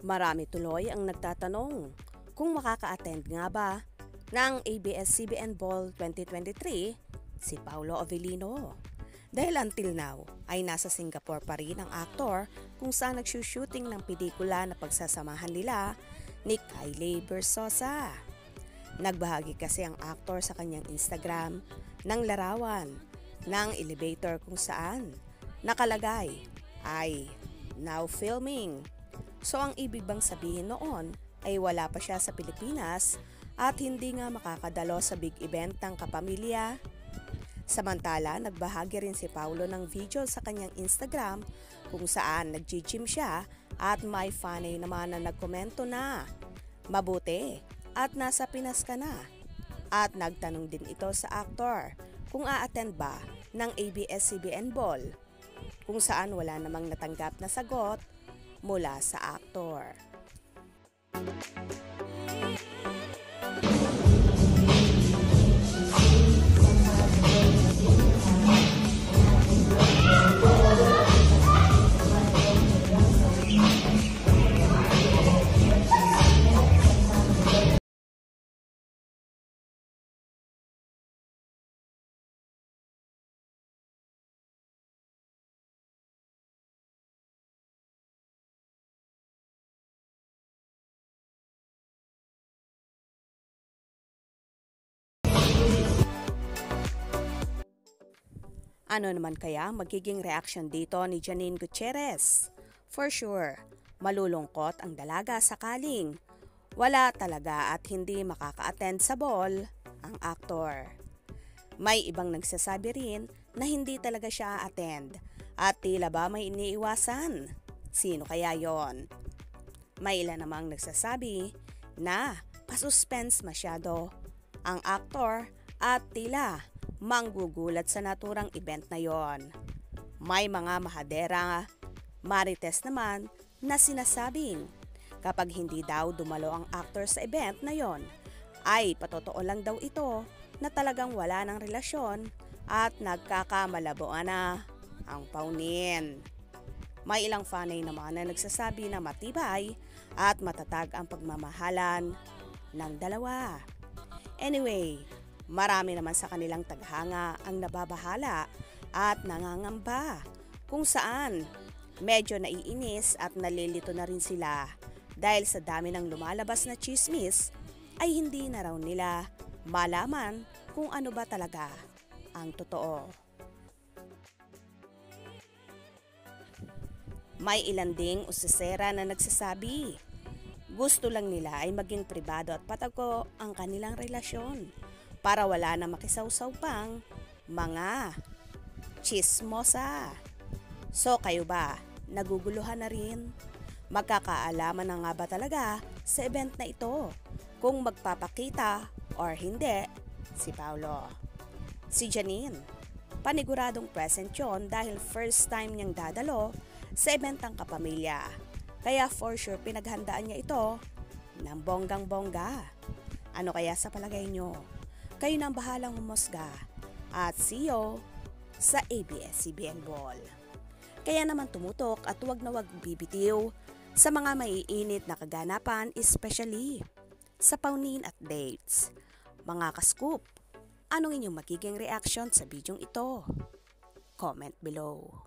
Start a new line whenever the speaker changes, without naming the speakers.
Marami tuloy ang nagtatanong kung makaka-attend nga ba ng ABS-CBN Ball 2023 si Paolo Avellino. Dahil until now ay nasa Singapore pa rin ang aktor kung saan nagsushooting ng pelikula na pagsasamahan nila ni Kylie Versosa. Nagbahagi kasi ang aktor sa kanyang Instagram ng larawan ng elevator kung saan nakalagay ay now filming. So ang ibig bang sabihin noon ay wala pa siya sa Pilipinas at hindi nga makakadalo sa big event ng kapamilya. Samantala, nagbahagi rin si Paolo ng video sa kanyang Instagram kung saan nag-gym siya at may fanay naman na nagkomento na mabuti at nasa Pinas ka na. At nagtanong din ito sa aktor kung a-attend ba ng ABS-CBN Ball kung saan wala namang natanggap na sagot mula sa aktor. Ano naman kaya magiging reaction dito ni Janine Gutierrez? For sure, malulungkot ang dalaga sakaling wala talaga at hindi makaka-attend sa ball ang aktor. May ibang nagsasabi rin na hindi talaga siya attend at tila ba may iniiwasan. Sino kaya yon? May ilan namang nagsasabi na pasuspense masyado ang aktor at tila manggugulat sa naturang event na yon. May mga mahadera marites naman na sinasabing kapag hindi daw dumalo ang actor sa event na yon ay patotoo lang daw ito na talagang wala ng relasyon at nagkakamalabuan na ang paunin. May ilang fanay naman na nagsasabi na matibay at matatag ang pagmamahalan ng dalawa. Anyway, marami naman sa kanilang taghanga ang nababahala at nangangamba kung saan medyo naiinis at nalilito na rin sila dahil sa dami ng lumalabas na chismis ay hindi na raw nila malaman kung ano ba talaga ang totoo. May ilan ding usisera na nagsasabi gusto lang nila ay maging pribado at patago ang kanilang relasyon para wala na makisawsaw pang mga chismosa. So kayo ba, naguguluhan na rin? Magkakaalaman na nga ba talaga sa event na ito kung magpapakita or hindi si Paolo? Si Janine, paniguradong present yon dahil first time niyang dadalo sa event ng kapamilya. Kaya for sure pinaghandaan niya ito ng bonggang-bongga. Ano kaya sa palagay niyo? Kayo na ang bahalang humusga at see you sa ABS-CBN Ball. Kaya naman tumutok at huwag na huwag bibitiw sa mga maiinit na kaganapan, especially sa paunin at dates. Mga ka-scoop, anong inyong magiging reaction sa bidyong ito? Comment below.